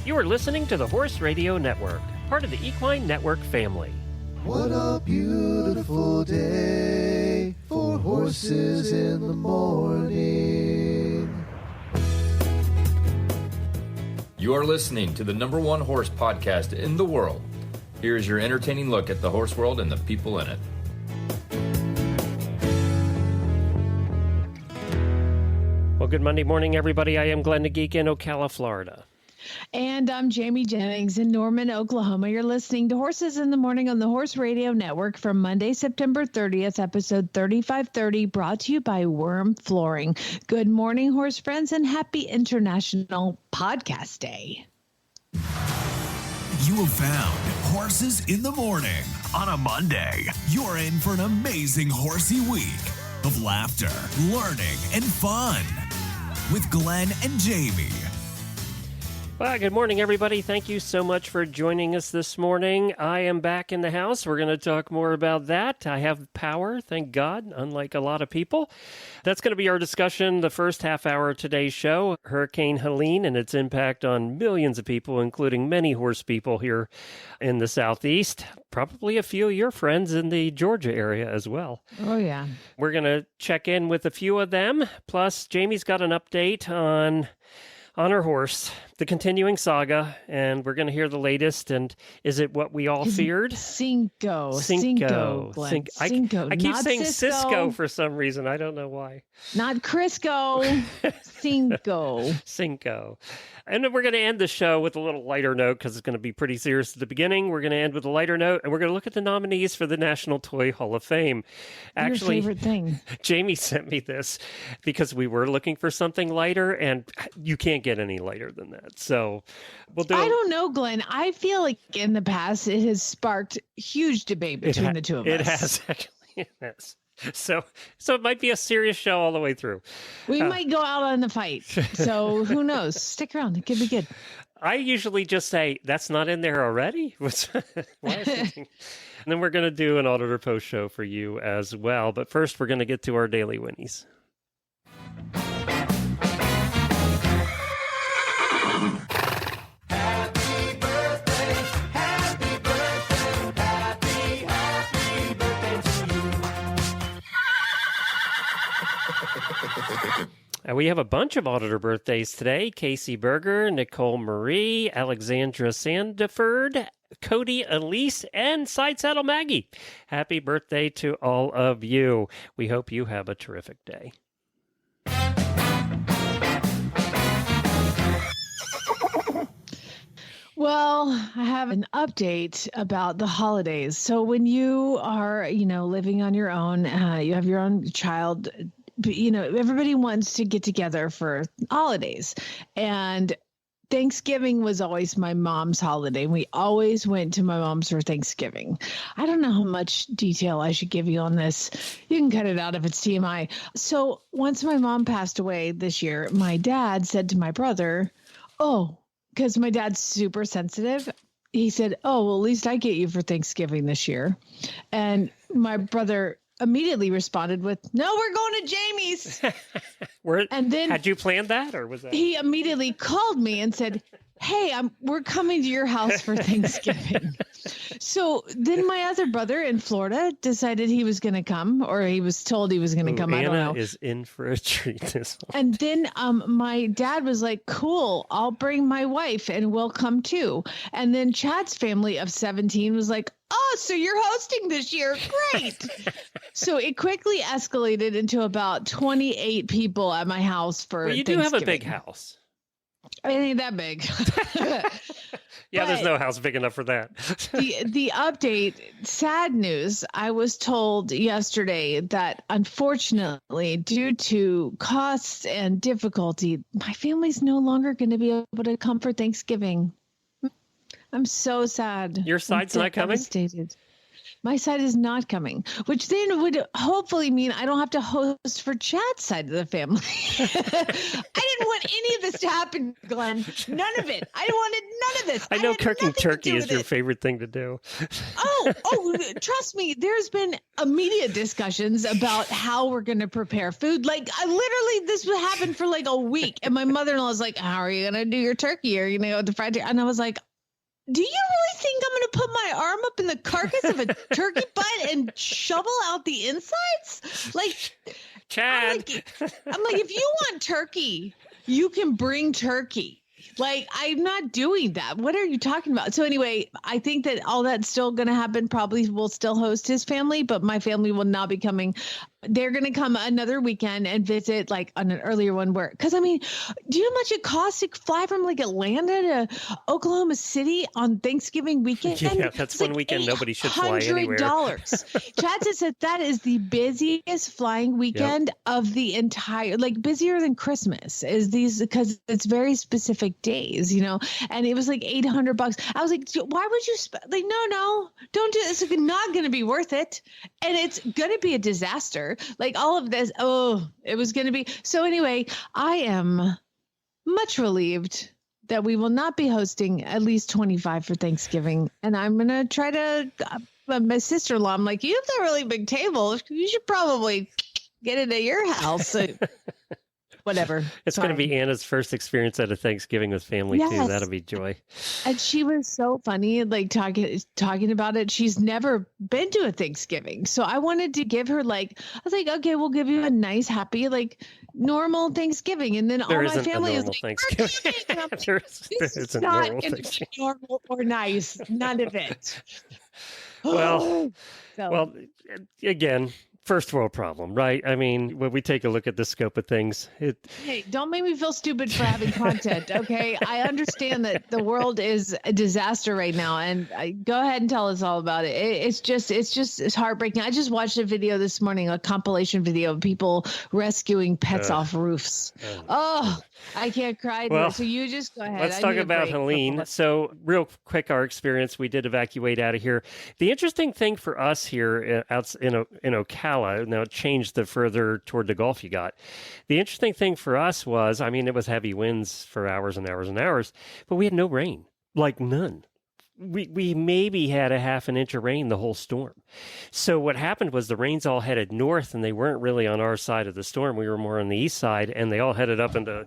You are listening to the Horse Radio Network, part of the Equine Network family. What a beautiful day for horses in the morning. You are listening to the #1 horse podcast in the world. Here is your entertaining look at the horse world and the people in it. Well, good Monday morning, everybody. I am Glenn the Geek in Ocala, Florida. And I'm Jamie Jennings in Norman, Oklahoma. You're listening to Horses in the Morning on the Horse Radio Network from Monday, September 30th, episode 3530, brought to you by WERM Flooring. Good morning, horse friends, and happy International Podcast Day. You have found Horses in the Morning on a Monday. You're in for an amazing horsey week of laughter, learning, and fun with Glenn and Jamie. Well, good morning, everybody. Thank you so much for joining us this morning. I am back in the house. We're going to talk more about that. I have power, thank God, unlike a lot of people. That's going to be our discussion the first half hour of today's show, Hurricane Helene and its impact on millions of people, including many horse people here in the Southeast. Probably a few of your friends in the Georgia area as well. Oh, yeah. We're going to check in with a few of them. Plus, Jamie's got an update on her horse, the continuing saga, and we're going to hear the latest. And is it what we all feared? Cinco, Glenn. Cinco. I keep saying Cisco for some reason. I don't know why. Not Crisco. Cinco. And then we're going to end the show with a little lighter note because it's going to be pretty serious at the beginning. We're going to end with a lighter note, and we're going to look at the nominees for the National Toy Hall of Fame. Actually, your favorite thing. Jamie sent me this because we were looking for something lighter, and you can't get any lighter than that. So we'll do. I don't know, Glenn. I feel like in the past it has sparked huge debate between the two of us. It has, actually. It has. So it might be a serious show all the way through. We might go out on the fight. So who knows? Stick around. It could be good. I usually just say, that's not in there already? Why is it? And then we're going to do an Auditor post show for you as well. But first, we're going to get to our daily Whinnies. We have a bunch of Auditor birthdays today. Casey Berger, Nicole Marie, Alexandra Sandiford, Cody Elise, and Side Saddle Maggie. Happy birthday to all of you. We hope you have a terrific day. Well, I have an update about the holidays. So when you are, living on your own, you have your own child, everybody wants to get together for holidays. And Thanksgiving was always my mom's holiday. We always went to my mom's for Thanksgiving. I don't know how much detail I should give you on this. You can cut it out if it's TMI. So once my mom passed away this year, my dad said to my brother, because my dad's super sensitive, he said, well, at least I get you for Thanksgiving this year. And my brother immediately responded with, no, we're going to Jamie's. And then had you planned that, or was that? He immediately called me and said, hey, we're coming to your house for Thanksgiving. So then my other brother in Florida decided he was going to come, or he was told he was going to come. Anna I don't know. Is in for a treat this one. And then my dad was like, cool, I'll bring my wife and we'll come too. And then Chad's family of 17 was like, oh, so you're hosting this year. Great. So it quickly escalated into about 28 people at my house for Well, you do have a big house. It ain't that big. Yeah, there's no house big enough for that. the update, sad news. I was told yesterday that unfortunately, due to costs and difficulty, my family's no longer going to be able to come for Thanksgiving. I'm so sad. Your side's not coming? Devastated. My side is not coming, which then would hopefully mean I don't have to host for Chad's side of the family. I didn't want any of this to happen, Glenn. None of it. I wanted none of this. I know had cooking nothing to turkey do is with your it. favorite thing to do. Trust me, there's been immediate discussions about how we're going to prepare food. Like, this would happen for like a week. And my mother-in-law was like, how are you going to do your turkey? Are you going to go with the fried turkey? And I was like, do you really think I'm going to put my arm up in the carcass of a turkey butt and shovel out the insides? Like, Chad. I'm like, if you want turkey, you can bring turkey. Like, I'm not doing that. What are you talking about? So anyway, I think that all that's still going to happen. Probably will still host his family, but my family will not be coming. They're going to come another weekend and visit like on an earlier one because I mean, do you know how much it costs to fly from like Atlanta to Oklahoma City on Thanksgiving weekend? Yeah, that's one weekend nobody should fly anywhere. $100. Chad said that is the busiest flying weekend of the entire, like busier than Christmas is these, because it's very specific days, you know, and it was like $800. I was like, why would you like, no, don't do this. It's not going to be worth it. And it's going to be a disaster. Like all of this, it was going to be. So anyway, I am much relieved that we will not be hosting at least 25 for Thanksgiving. And I'm going to try to, my sister-in-law, I'm like, you have that really big table. You should probably get it at your house. Whatever. It's going to be Anna's first experience at a Thanksgiving with family too. That'll be joy. And she was so funny, like talking about it. She's never been to a Thanksgiving. So I wanted to give her I was like, okay, we'll give you a nice, happy, like normal Thanksgiving. And then all my family is like, Thanksgiving. This is not going to be normal or nice. None of it. Well, again, first world problem, right? I mean, when we take a look at the scope of things, hey, don't make me feel stupid for having content, okay? I understand that the world is a disaster right now, and go ahead and tell us all about it. It's heartbreaking. I just watched a video this morning, a compilation video of people rescuing pets off roofs. I can't cry. Well, so you just go ahead. Let's talk about Helene. So real quick, our experience, we did evacuate out of here. The interesting thing for us here out in Ocala, now it changed the further toward the Gulf you got. The interesting thing for us was, I mean, it was heavy winds for hours and hours and hours, but we had no rain, like none. We maybe had a half an inch of rain the whole storm. So what happened was the rains all headed north, and they weren't really on our side of the storm. We were more on the east side, and they all headed up into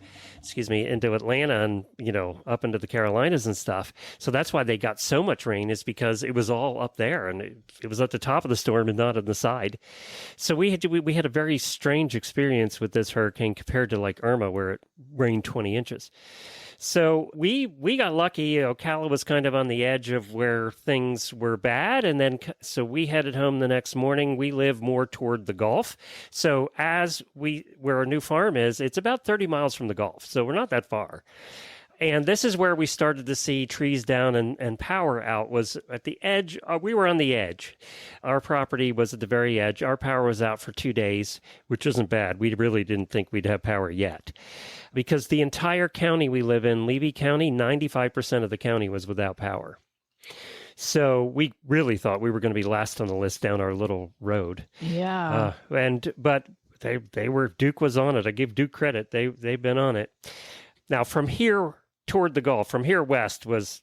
Atlanta and, up into the Carolinas and stuff. So that's why they got so much rain, is because it was all up there, and it was at the top of the storm and not on the side. So we had a very strange experience with this hurricane compared to like Irma, where it rained 20 inches. So we got lucky. Ocala was kind of on the edge of where things were bad. And then, so we headed home the next morning. We live more toward the Gulf. So where our new farm is, it's about 30 miles from the Gulf. So we're not that far. And this is where we started to see trees down and power out, was at the edge. We were on the edge. Our property was at the very edge. Our power was out for 2 days, which isn't bad. We really didn't think we'd have power yet. Because the entire county we live in, Levy County, 95% of the county was without power. So we really thought we were going to be last on the list down our little road. Yeah. But Duke was on it. I give Duke credit. They've been on it. Now, from here toward the Gulf, from here west was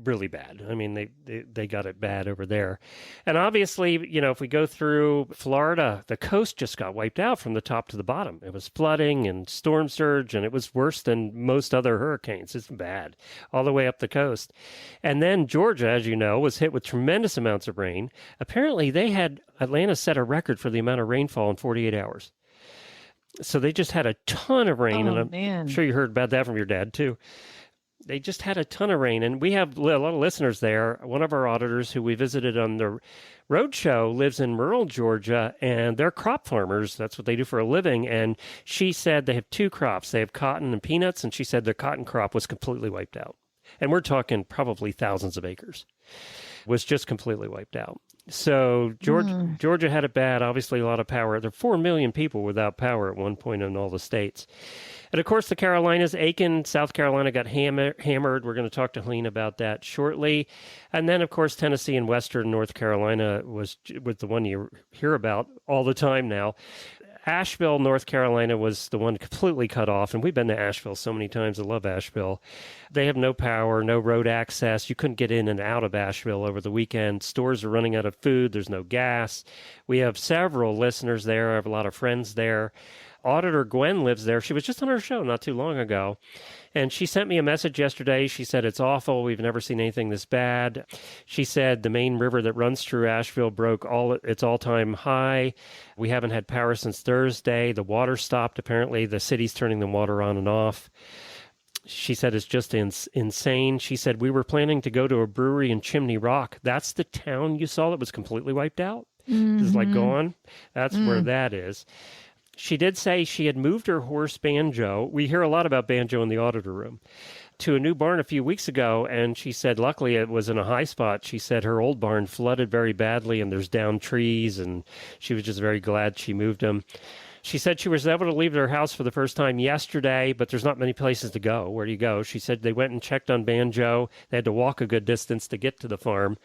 really bad. I mean, they got it bad over there. And obviously, if we go through Florida, the coast just got wiped out from the top to the bottom. It was flooding and storm surge, and it was worse than most other hurricanes. It's bad all the way up the coast. And then Georgia, as you know, was hit with tremendous amounts of rain. Apparently, Atlanta set a record for the amount of rainfall in 48 hours. So they just had a ton of rain, and I'm sure you heard about that from your dad, too. They just had a ton of rain, and we have a lot of listeners there. One of our auditors who we visited on the road show lives in rural Georgia, and they're crop farmers. That's what they do for a living, and she said they have two crops. They have cotton and peanuts, and she said their cotton crop was completely wiped out. And we're talking probably thousands of acres. Was just completely wiped out. So Georgia had it bad, obviously a lot of power. There are 4 million people without power at one point in all the states. And of course, the Carolinas, Aiken, South Carolina got hammered. We're going to talk to Helene about that shortly. And then, of course, Tennessee and Western North Carolina was the one you hear about all the time now. Asheville, North Carolina was the one completely cut off. And we've been to Asheville so many times. I love Asheville. They have no power, no road access. You couldn't get in and out of Asheville over the weekend. Stores are running out of food. There's no gas. We have several listeners there. I have a lot of friends there. Auditor Gwen lives there. She was just on our show not too long ago. And she sent me a message yesterday. She said, it's awful. We've never seen anything this bad. She said the main river that runs through Asheville broke its all-time high. We haven't had power since Thursday. The water stopped. Apparently, the city's turning the water on and off. She said it's just insane. She said, we were planning to go to a brewery in Chimney Rock. That's the town you saw that was completely wiped out. It's like gone. That's where that is. She did say she had moved her horse Banjo. We hear a lot about Banjo in the auditor room, to a new barn a few weeks ago. And she said, luckily it was in a high spot. She said her old barn flooded very badly and there's down trees. And she was just very glad she moved them. She said she was able to leave their house for the first time yesterday, but there's not many places to go. Where do you go? She said they went and checked on Banjo. They had to walk a good distance to get to the farm.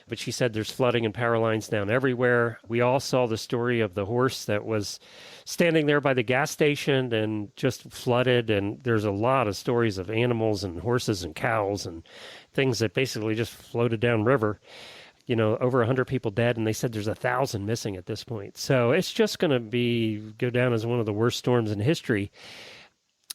But she said there's flooding and power lines down everywhere. We all saw the story of the horse that was standing there by the gas station and just flooded. And there's a lot of stories of animals and horses and cows and things that basically just floated downriver. You know, over 100 people dead, and they said there's 1,000 missing at this point. So it's just going to go down as one of the worst storms in history.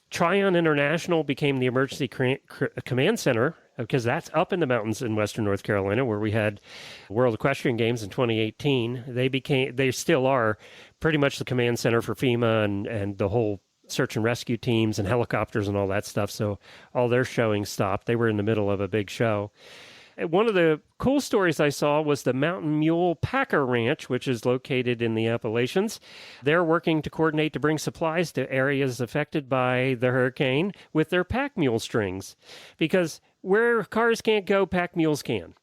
Tryon International became the emergency command center because that's up in the mountains in western North Carolina where we had World Equestrian Games in 2018. They still are pretty much the command center for FEMA and the whole search and rescue teams and helicopters and all that stuff. So all their showing stopped. They were in the middle of a big show. One of the cool stories I saw was the Mountain Mule Packer Ranch, which is located in the Appalachians. They're working to coordinate to bring supplies to areas affected by the hurricane with their pack mule strings. Because where cars can't go, pack mules can.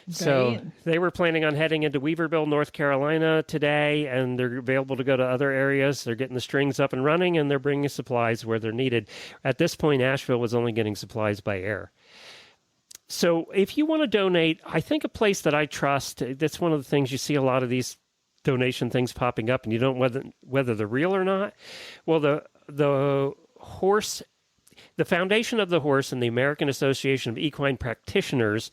Great. So they were planning on heading into Weaverville, North Carolina today, and they're available to go to other areas. They're getting the strings up and running, and they're bringing supplies where they're needed. At this point, Asheville was only getting supplies by air. So if you want to donate, I think a place that I trust, that's one of the things you see a lot of these donation things popping up and you don't know whether they're real or not. Well, the Foundation of the Horse and the American Association of Equine Practitioners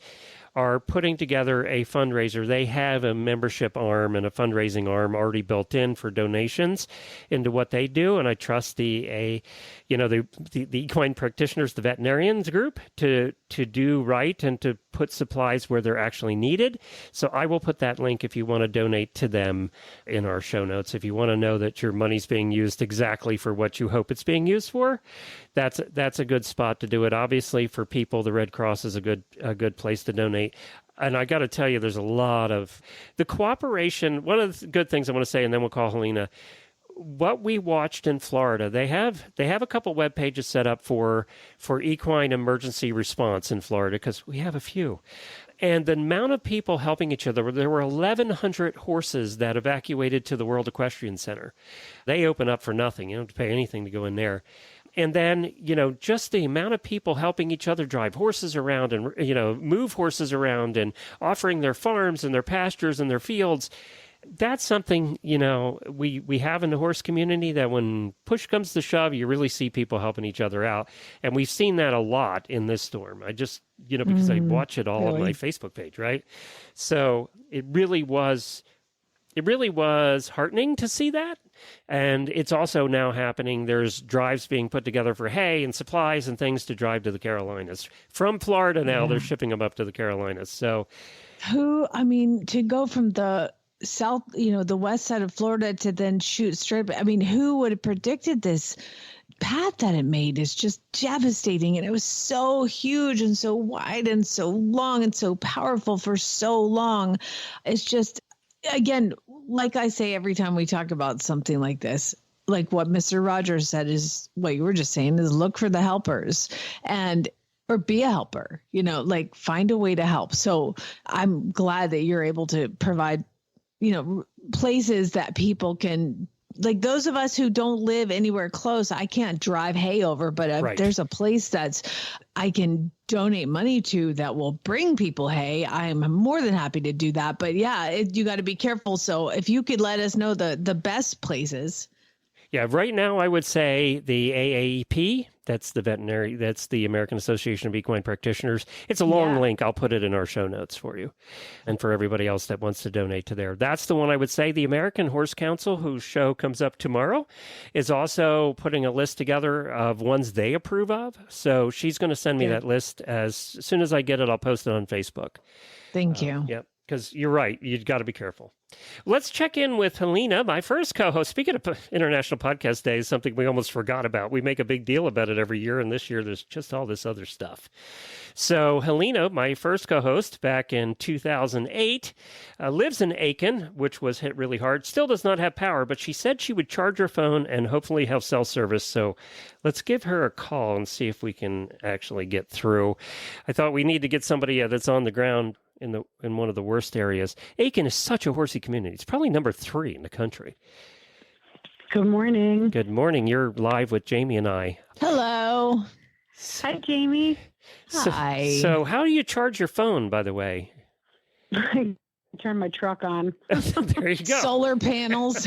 are putting together a fundraiser. They have a membership arm and a fundraising arm already built in for donations into what they do. And I trust the equine practitioners, the veterinarians group, to do right and to put supplies where they're actually needed. So I will put that link if you want to donate to them in our show notes. If you want to know that your money's being used exactly for what you hope it's being used for, that's a good spot to do it. Obviously, for people, the Red Cross is a good place to donate. And I got to tell you, there's a lot of the cooperation. One of the good things I want to say, and then we'll call Helena. What we watched in Florida, they have a couple web pages set up for equine emergency response in Florida because we have a few. And the amount of people helping each other, there were 1,100 horses that evacuated to the World Equestrian Center. They open up for nothing. You don't have to pay anything to go in there. And then, just the amount of people helping each other drive horses around and, move horses around and offering their farms and their pastures and their fields. That's something, we have in the horse community that when push comes to shove, you really see people helping each other out. And we've seen that a lot in this storm. I just, because I watch it all on my Facebook page, right? So it really was heartening to see that. And it's also now happening. There's drives being put together for hay and supplies and things to drive to the Carolinas. From Florida now, they're shipping them up to the Carolinas. So to go from the south, the west side of Florida to then shoot straight. Who would have predicted this path that it made is just devastating. And it was so huge and so wide and so long and so powerful for so long. It's just, again, like I say every time we talk about something like this, like what Mr. Rogers said is what you were just saying is look for the helpers. And or be a helper, like find a way to help. So I'm glad that you're able to provide, places that people can, like those of us who don't live anywhere close. I can't drive hay over, but if Right. there's a place I can donate money to that will bring people hay, I'm more than happy to do that. But yeah, you got to be careful. So if you could let us know the best places. Yeah, right now I would say the AAP, that's the American Association of Equine Practitioners. It's a long link. I'll put it in our show notes for you and for everybody else that wants to donate to there. That's the one I would say. The American Horse Council, whose show comes up tomorrow, is also putting a list together of ones they approve of. So she's going to send me that list. As soon as I get it, I'll post it on Facebook. Thank you. Yep. Because you're right. You've got to be careful. Let's check in with Helena, my first co-host. Speaking of International Podcast Day, is something we almost forgot about. We make a big deal about it every year, and this year there's just all this other stuff. So Helena, my first co-host back in 2008, lives in Aiken, which was hit really hard. Still does not have power, but she said she would charge her phone and hopefully have cell service. So let's give her a call and see if we can actually get through. I thought we need to get somebody that's on the ground in one of the worst areas. Aiken is such a horsey community. It's probably number 3 in the country. Good morning. Good morning. You're live with Jamie and I. Hello. Hi, Jamie. Hi. So how do you charge your phone, by the way? I turned my truck on. There you go. Solar panels.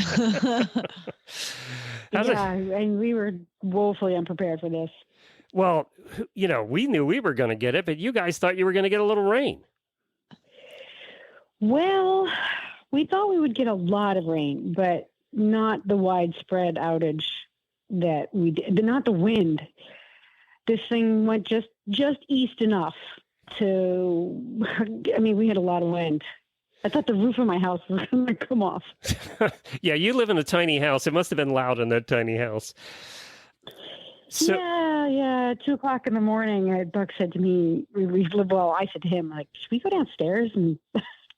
And we were woefully unprepared for this. Well, we knew we were going to get it, but you guys thought you were going to get a little rain. Well, we thought we would get a lot of rain, but not the widespread outage that we did. Not the wind. This thing went just east enough to, we had a lot of wind. I thought the roof of my house was going to come off. Yeah, you live in a tiny house. It must have been loud in that tiny house. So, Yeah. 2:00 in the morning, Buck said to me, I said to him, like, should we go downstairs and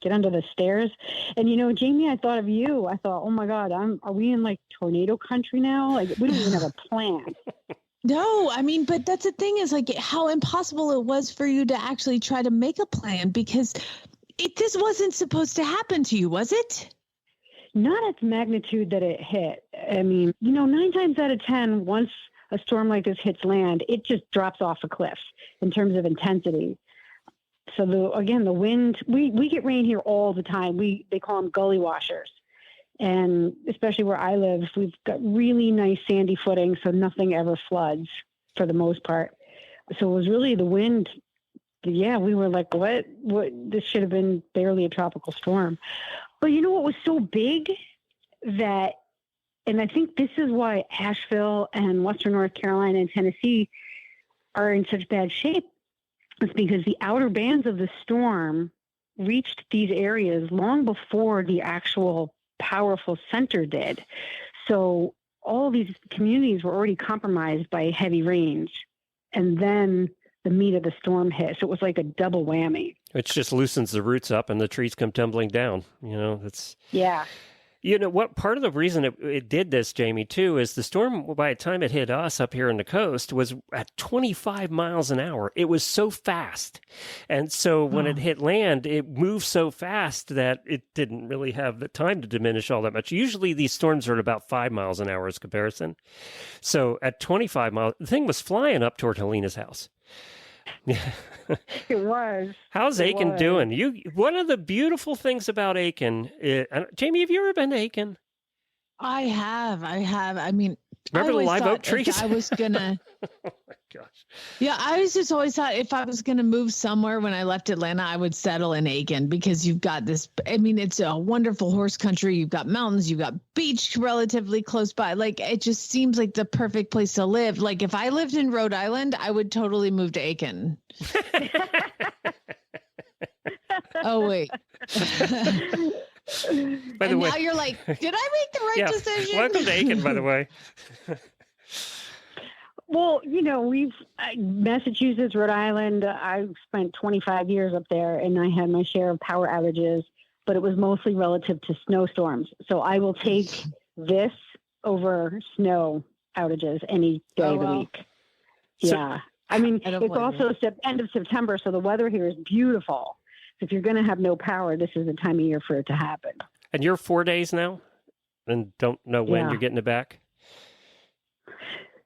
get under the stairs? And, Jamie, I thought of you. I thought, oh my God, are we in like tornado country now? Like, we don't even have a plan. No, but that's the thing is like how impossible it was for you to actually try to make a plan because this wasn't supposed to happen to you, was it? Not at the magnitude that it hit. 9 times out of 10, once a storm like this hits land, it just drops off a cliff in terms of intensity. So the wind, we get rain here all the time. They call them gully washers. And especially where I live, we've got really nice sandy footing, so nothing ever floods for the most part. So it was really the wind. Yeah, we were like, what? This should have been barely a tropical storm. But you know what was so big that, and I think this is why Asheville and Western North Carolina and Tennessee are in such bad shape. It's because the outer bands of the storm reached these areas long before the actual powerful center did. So all these communities were already compromised by heavy rains. And then the meat of the storm hit. So it was like a double whammy. it just loosens the roots up and the trees come tumbling down. That's... Yeah. What part of the reason it did this, Jamie, too, is the storm, by the time it hit us up here on the coast, was at 25 miles an hour. It was so fast. And so when it hit land, it moved so fast that it didn't really have the time to diminish all that much. Usually these storms are at about 5 miles an hour as comparison. So at 25 miles, the thing was flying up toward Helena's house. It was. How's Aiken doing? One of the beautiful things about Aiken, Jamie, have you ever been to Aiken? I have. I mean, remember the live oak trees? I was gonna. Oh my gosh. Yeah, I was just always thought if I was gonna move somewhere when I left Atlanta, I would settle in Aiken because you've got this. I mean, it's a wonderful horse country. You've got mountains. You've got beach relatively close by. Like it just seems like the perfect place to live. Like if I lived in Rhode Island, I would totally move to Aiken. Oh wait. By the way, now you're like, did I make the right decision? Welcome to Aiken, by the way. Well, we've Massachusetts, Rhode Island. I spent 25 years up there, and I had my share of power outages, but it was mostly relative to snowstorms. So I will take this over snow outages any day of the week. Yeah. I mean, I don't it's blame you. also end of September, so the weather here is beautiful. If you're going to have no power, this is the time of year for it to happen. And you're 4 days now and don't know when Yeah. you're getting it back?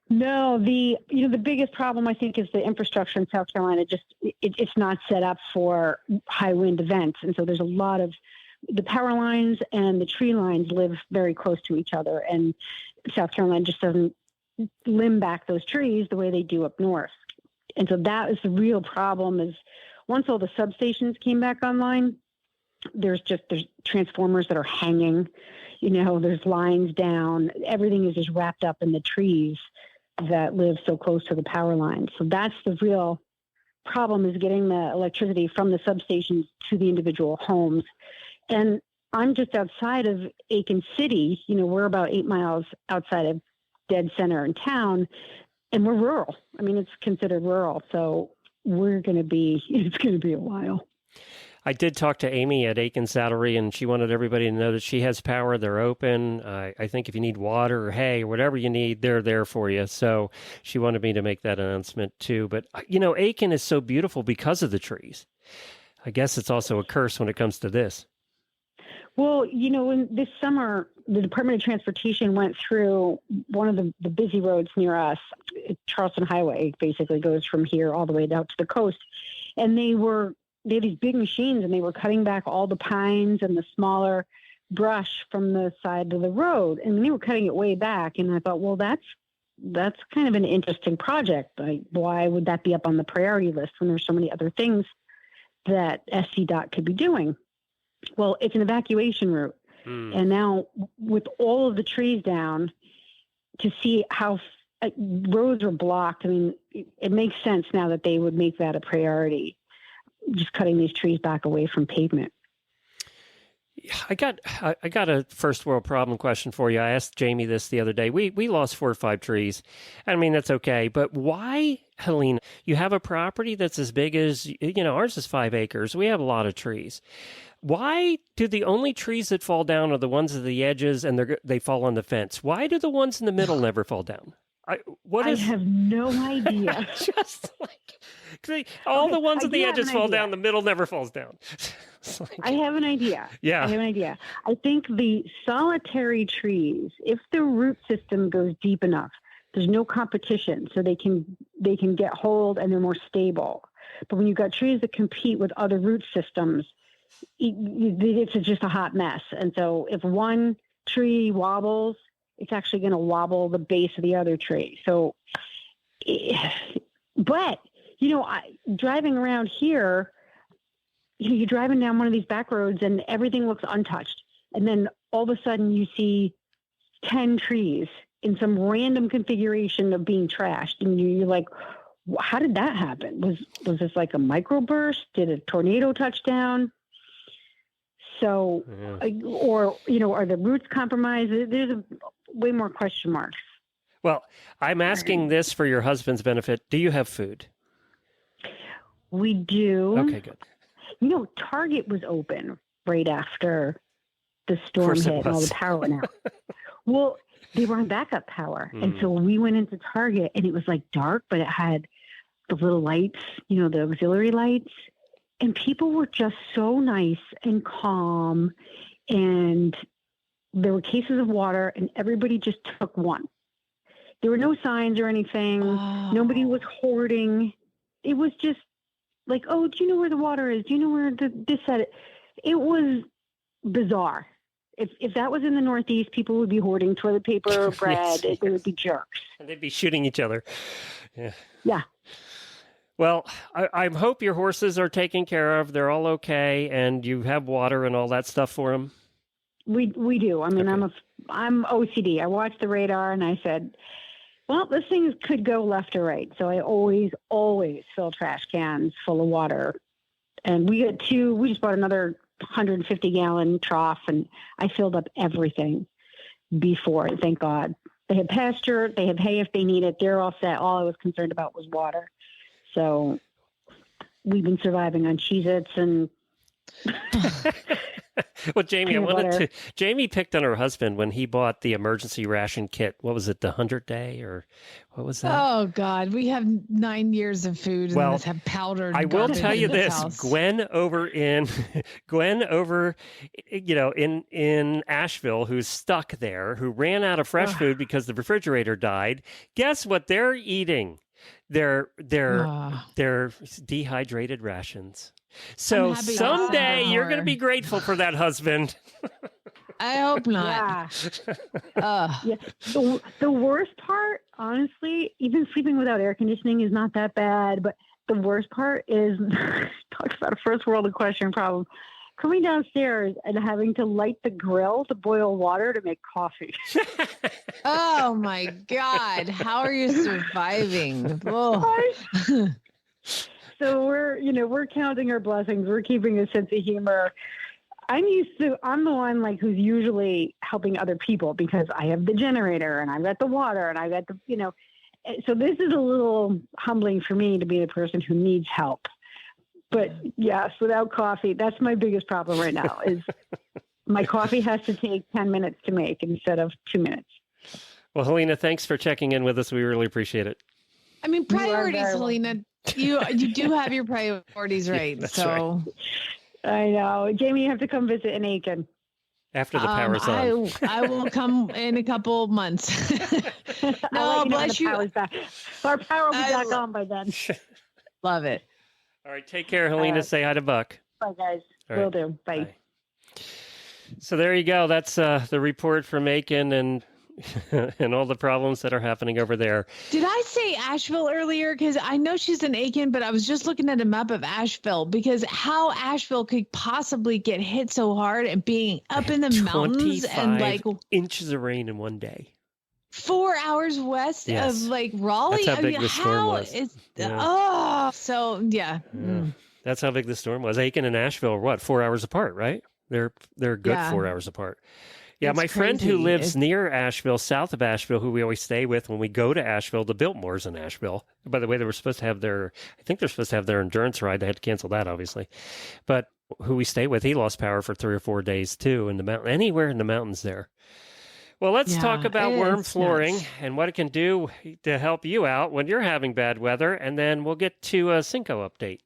No, the biggest problem I think is the infrastructure in South Carolina. It's not set up for high wind events, and so there's a lot of the power lines and the tree lines live very close to each other, and South Carolina just doesn't limb back those trees the way they do up north. And so that is the real problem. Is once all the substations came back online, there's transformers that are hanging. There's lines down. Everything is just wrapped up in the trees that live so close to the power lines. So that's the real problem, is getting the electricity from the substations to the individual homes. And I'm just outside of Aiken City. We're about 8 miles outside of dead center in town, and we're rural. I mean, it's considered rural. So it's going to be a while. I did talk to Amy at Aiken Saddlery, and she wanted everybody to know that she has power. They're open. I think if you need water or hay or whatever you need, they're there for you. So she wanted me to make that announcement too. But, Aiken is so beautiful because of the trees. I guess it's also a curse when it comes to this. Well, in this summer, the Department of Transportation went through one of the busy roads near us. Charleston Highway basically goes from here all the way out to the coast. And they had these big machines, and they were cutting back all the pines and the smaller brush from the side of the road. And they were cutting it way back. And I thought, well, that's kind of an interesting project. Why would that be up on the priority list when there's so many other things that SCDOT could be doing? Well, it's an evacuation route. And now with all of the trees down, to see how roads are blocked, I mean, it makes sense now that they would make that a priority, just cutting these trees back away from pavement. I got a first world problem question for you. I asked Jamie this the other day. We lost 4 or 5 trees. I mean, that's okay. But why, Helene, you have a property that's as big as, ours is 5 acres. We have a lot of trees. Why do the only trees that fall down are the ones at the edges and they fall on the fence? Why do the ones in the middle never fall down? I have no idea. Just like all the ones at the edges fall down, the middle never falls down. I have an idea. Yeah. I have an idea. I think the solitary trees, if the root system goes deep enough, there's no competition, so they can get hold and they're more stable. But when you've got trees that compete with other root systems, it's just a hot mess. And so if one tree wobbles, it's actually going to wobble the base of the other tree. So, but, driving around here, you're driving down one of these back roads and everything looks untouched. And then all of a sudden you see 10 trees in some random configuration of being trashed. And you're like, how did that happen? Was this like a microburst? Did a tornado touch down? So, or, are the roots compromised? There's way more question marks. Well, I'm asking this for your husband's benefit. Do you have food? We do. Okay, good. Target was open right after the storm hit and all the power went out. Well, they were on backup power. And so we went into Target and it was like dark, but it had the little lights, the auxiliary lights. And people were just so nice and calm. And there were cases of water and everybody just took one. There were no signs or anything. Oh. Nobody was hoarding. It was just like, oh, do you know where the water is? Do you know where this said it? It was bizarre. If that was in the Northeast, people would be hoarding toilet paper or bread. Yes. They would be jerks. And they'd be shooting each other. Yeah. Yeah. Well, I hope your horses are taken care of. They're all okay, and you have water and all that stuff for them. We do. I mean, okay. I'm OCD. I watched the radar and I said, well, this thing could go left or right. So I always fill trash cans full of water. And we just bought another 150-gallon trough, and I filled up everything before. Thank God. They had pasture. They have hay if they need it. They're all set. All I was concerned about was water. So we've been surviving on Cheez-Its and Well, Jamie, Peanut Jamie picked on her husband when he bought the emergency ration kit. What was it, the 100-day or what was that? Oh God, we have 9 years of food Well, and have powdered. I will garbage tell you in this this: house. Gwen over, in Asheville, who's stuck there, who ran out of fresh food because the refrigerator died. Guess what they're eating? They're dehydrated rations. So I'm happy someday to you're going to more. be grateful for that husband. I hope not. Yeah. The worst part, honestly, even sleeping without air conditioning is not that bad. But the worst part is, talk about a first world question problem. Coming downstairs and having to light the grill to boil water to make coffee. Oh my God, how are you surviving? Oh. So we're counting our blessings. We're keeping a sense of humor. I'm the one like who's usually helping other people because I have the generator and I've got the water and I've got so this is a little humbling for me to be the person who needs help. But yes, without coffee, that's my biggest problem right now is my coffee has to take 10 minutes to make instead of 2 minutes. Well, Helena, thanks for checking in with us. We really appreciate it. I mean, priorities, very Helena. You do have your priorities right. That's so I know. Jamie, you have to come visit in Aiken. After the power's on. I will come in a couple months. No, bless you. Power's back. Our power will be back on by then. Love it. All right, take care, Helena. Say hi to Buck. Bye, guys. All Will right. do. Bye. So there you go. That's the report from Aiken and and all the problems that are happening over there. Did I say Asheville earlier? Because I know she's in Aiken, but I was just looking at a map of Asheville because how Asheville could possibly get hit so hard and being up in the mountains and 25 inches of rain in one day. 4 hours west Yes. of like Raleigh. That's how big the storm was. Yeah. Oh, so yeah. That's how big the storm was. Aiken and Asheville are what, 4 hours apart, right? They're a good Yeah. 4 hours apart. Yeah, It's my friend who crazy. lives near Asheville, south of Asheville, who we always stay with when we go to Asheville, the Biltmores in Asheville. By the way, they were supposed to have I think they're supposed to have their endurance ride. They had to cancel that, obviously. But who we stay with, he lost power for 3 or 4 days too in the mountain, anywhere in the mountains there. Well, let's talk about worm it's flooring nuts. and what it can do to help you out when you're having bad weather, and then we'll get to a Cinco update.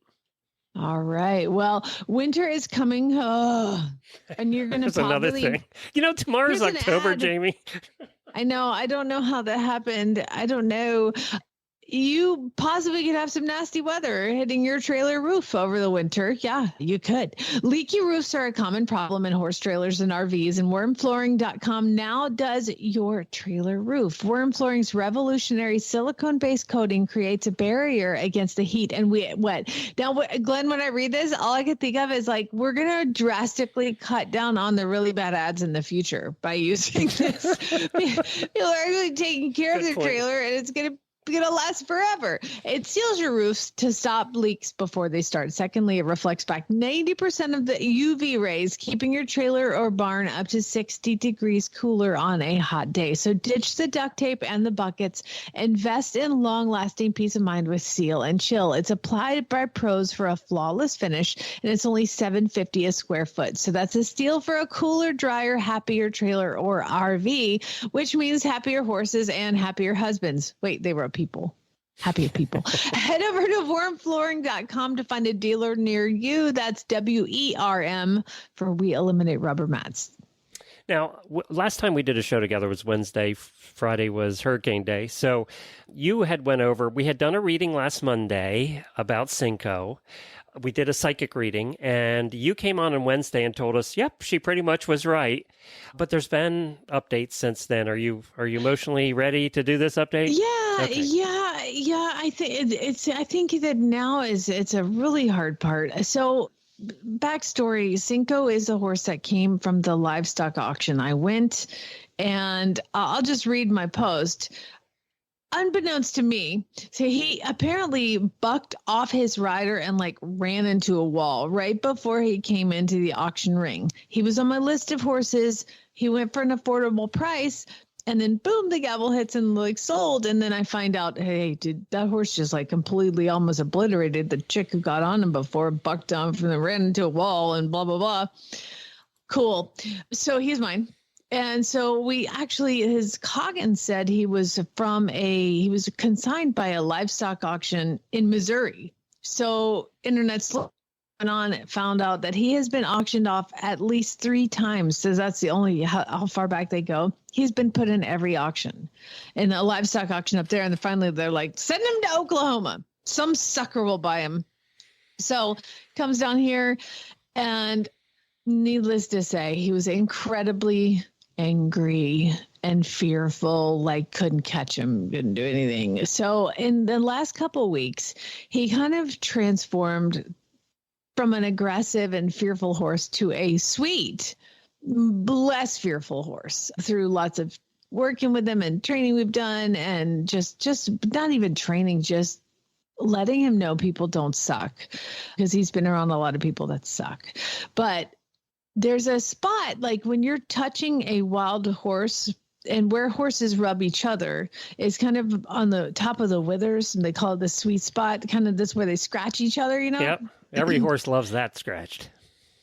All right. Well, winter is coming, and you're going to That's another probably. thing. Tomorrow's Here's an October, ad. Jamie. I know. I don't know how that happened. I don't know. You possibly could have some nasty weather hitting your trailer roof over the winter. Yeah, you could. Leaky roofs are a common problem in horse trailers and RVs, and wormflooring.com now does your trailer roof. Worm Flooring's revolutionary silicone-based coating creates a barrier against the heat and wet. Now, Glenn, when I read this, all I could think of is like, we're going to drastically cut down on the really bad ads in the future by using this. People are actually taking care of Good their point. trailer, and it's going to last forever. It seals your roofs to stop leaks before they start. Secondly, it reflects back 90% of the UV rays, keeping your trailer or barn up to 60 degrees cooler on a hot day. So ditch the duct tape and the buckets. Invest in long-lasting peace of mind with Seal and Chill. It's applied by pros for a flawless finish, and it's only $7.50 a square foot. So that's a steal for a cooler, drier, happier trailer or RV, which means happier horses and happier husbands. Wait, they were people. Happier people. Head over to wormflooring.com to find a dealer near you. That's WERM for We Eliminate Rubber Mats. Now, last time we did a show together was Wednesday. Friday was Hurricane Day. So you had went over, we had done a reading last Monday about Cinco. We did a psychic reading, and you came on Wednesday and told us, yep, she pretty much was right. But there's been updates since then. Are you emotionally ready to do this update? Yeah, Okay. yeah. I think I think that now it's a really hard part. So backstory, Cinco is a horse that came from the livestock auction. I went, and I'll just read my post. Unbeknownst to me, so he apparently bucked off his rider and like ran into a wall right before he came into the auction ring. He was on my list of horses. He went for an affordable price. And then boom, the gavel hits and like sold. And then I find out, hey, did that horse just like completely almost obliterated the chick who got on him before, bucked down from the ran into a wall and blah, blah, blah. Cool. So he's mine. And so we actually, his Coggin said he was consigned by a livestock auction in Missouri. So internet's went on, found out that he has been auctioned off at least 3 times. So that's the only how far back they go. He's been put in every auction, in a livestock auction up there. And then finally they're like, send him to Oklahoma. Some sucker will buy him. So comes down here, and needless to say, he was incredibly angry and fearful, like couldn't catch him, couldn't do anything. So in the last couple of weeks, he kind of transformed from an aggressive and fearful horse to a sweet, less fearful horse through lots of working with him and training we've done, and just not even training, just letting him know people don't suck, because he's been around a lot of people that suck. But there's a spot, like when you're touching a wild horse, and where horses rub each other is kind of on the top of the withers, and they call it the sweet spot, kind of this where they scratch each other, you know? Yep. Every horse loves that scratched.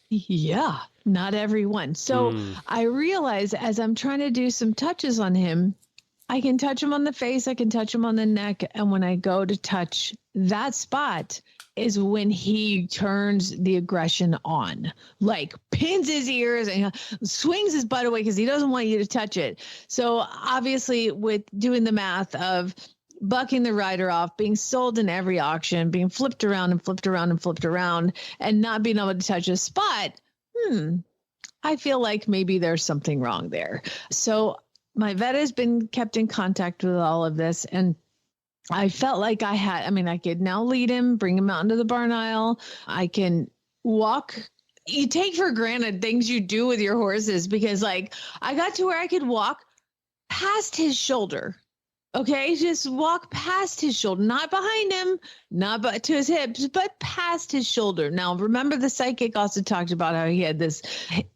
Yeah, not everyone. So I realize as I'm trying to do some touches on him, I can touch him on the face, I can touch him on the neck. And when I go to touch that spot is when he turns the aggression on, like pins his ears and swings his butt away because he doesn't want you to touch it. So obviously with doing the math of bucking the rider off, being sold in every auction, being flipped around and flipped around and flipped around, and not being able to touch a spot, I feel like maybe there's something wrong there. So my vet has been kept in contact with all of this, and I felt like I could now lead him, bring him out into the barn aisle. I can walk. You take for granted things you do with your horses, because like I got to where I could walk past his shoulder. Okay, just walk past his shoulder, not behind him, not to his hips, but past his shoulder. Now, remember the psychic also talked about how he had this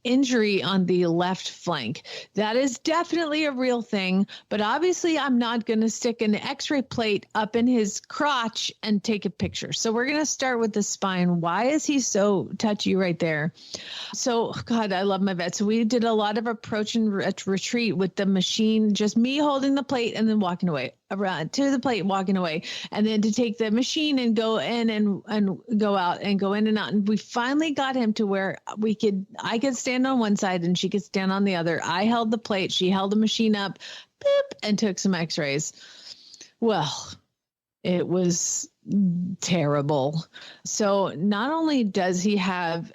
injury on the left flank. That is definitely a real thing, but obviously I'm not going to stick an x-ray plate up in his crotch and take a picture. So we're going to start with the spine. Why is he so touchy right there? So, God, I love my vet. So we did a lot of approach and retreat with the machine, just me holding the plate and then walking away, around to the plate, walking away, and then to take the machine and go in and go out and go in and out. And we finally got him to where I could stand on one side and she could stand on the other. I held the plate, she held the machine up, boop, and took some x-rays. Well, it was terrible. So not only does he have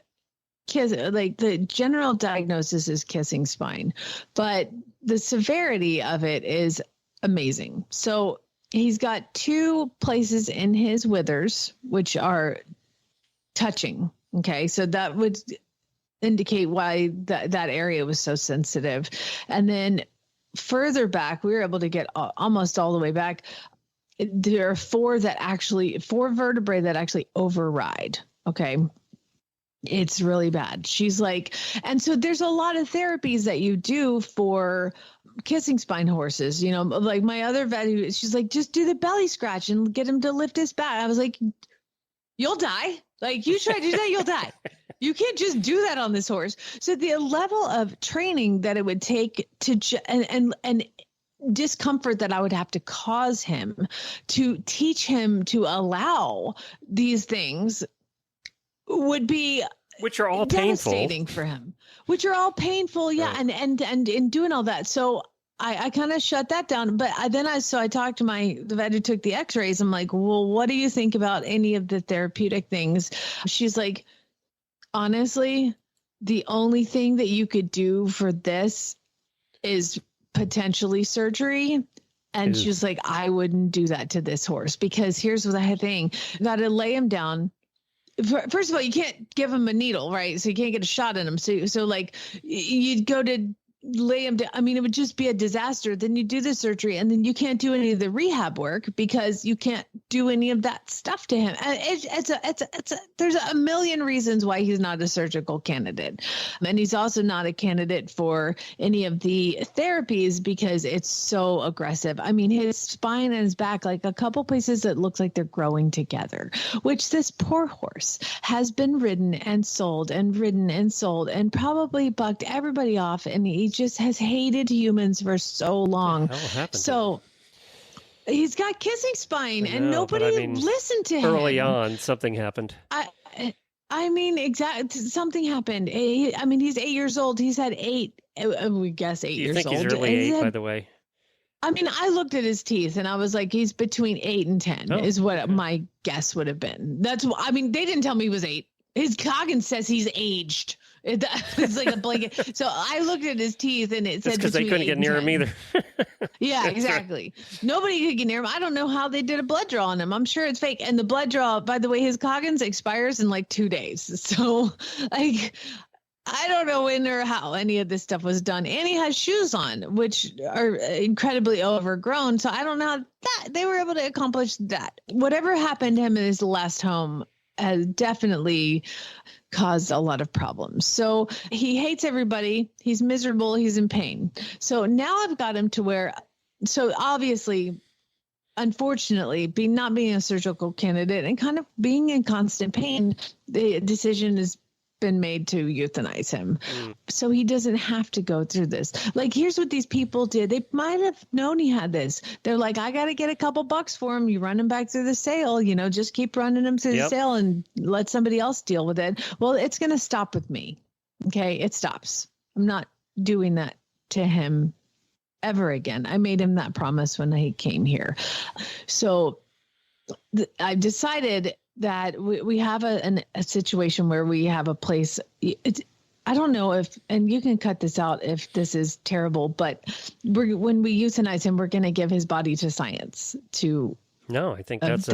like the general diagnosis is kissing spine, but the severity of it is amazing. So he's got 2 places in his withers which are touching. Okay, so that would indicate why that area was so sensitive. And then further back, we were able to get almost all the way back. There are 4 vertebrae that actually override. Okay. It's really bad. She's like, and so there's a lot of therapies that you do for kissing spine horses, you know, like my other vet, she's like, just do the belly scratch and get him to lift his back. I was like, you'll die. Like you try to do that, you'll die. You can't just do that on this horse. So the level of training that it would take to, and discomfort that I would have to cause him to teach him to allow these things would be, which are all devastating painful for him, which are all painful. Yeah. And in doing all that. So I kind of shut that down, but I talked to the vet who took the x-rays. I'm like, well, what do you think about any of the therapeutic things? She's like, honestly, the only thing that you could do for this is potentially surgery. And she was like, I wouldn't do that to this horse, because here's the thing. You got to lay him down. First of all, you can't give him a needle, right? So you can't get a shot in him. So like you'd go to lay him down. I mean, it would just be a disaster. Then you do the surgery and then you can't do any of the rehab work because you can't do any of that stuff to him. And there's a million reasons why he's not a surgical candidate. And he's also not a candidate for any of the therapies because it's so aggressive. I mean, his spine and his back, like a couple places that looks like they're growing together, which this poor horse has been ridden and sold and ridden and sold and probably bucked everybody off. And he just has hated humans for so long. What the hell happened to him? So he's got kissing spine, and nobody listened to him. Early on, something happened. I mean, exactly. Something happened. I mean, he's 8 years old. He's had 8. We guess 8 years old. You think he's early 8, by the way? I mean, I looked at his teeth, and I was like, he's between 8 and 10 is what my guess would have been. I mean, they didn't tell me he was 8. His Coggins says he's aged. It's like a blanket. So I looked at his teeth and it said because they couldn't get near him either. Yeah, exactly. Right. Nobody could get near him. I don't know how they did a blood draw on him. I'm sure it's fake. And the blood draw, by the way, his Coggins expires in like 2 days. So like, I don't know when or how any of this stuff was done. And he has shoes on, which are incredibly overgrown. So I don't know how that they were able to accomplish that. Whatever happened to him in his last home has definitely caused a lot of problems. So he hates everybody. He's miserable. He's in pain. So now I've got him to where, so obviously, unfortunately, not being a surgical candidate and kind of being in constant pain, the decision has been made to euthanize him. So he doesn't have to go through this. Like, here's what these people did. They might have known he had this. They're like, I got to get a couple bucks for him. You run him back through the sale, just keep running him through the sale and let somebody else deal with it. Well, it's going to stop with me. Okay. It stops. I'm not doing that to him ever again. I made him that promise when he came here. So I decided that we have a situation where we have a place. I don't know if, and you can cut this out if this is terrible, but when we euthanize him, we're going to give his body to science to. No, I think that's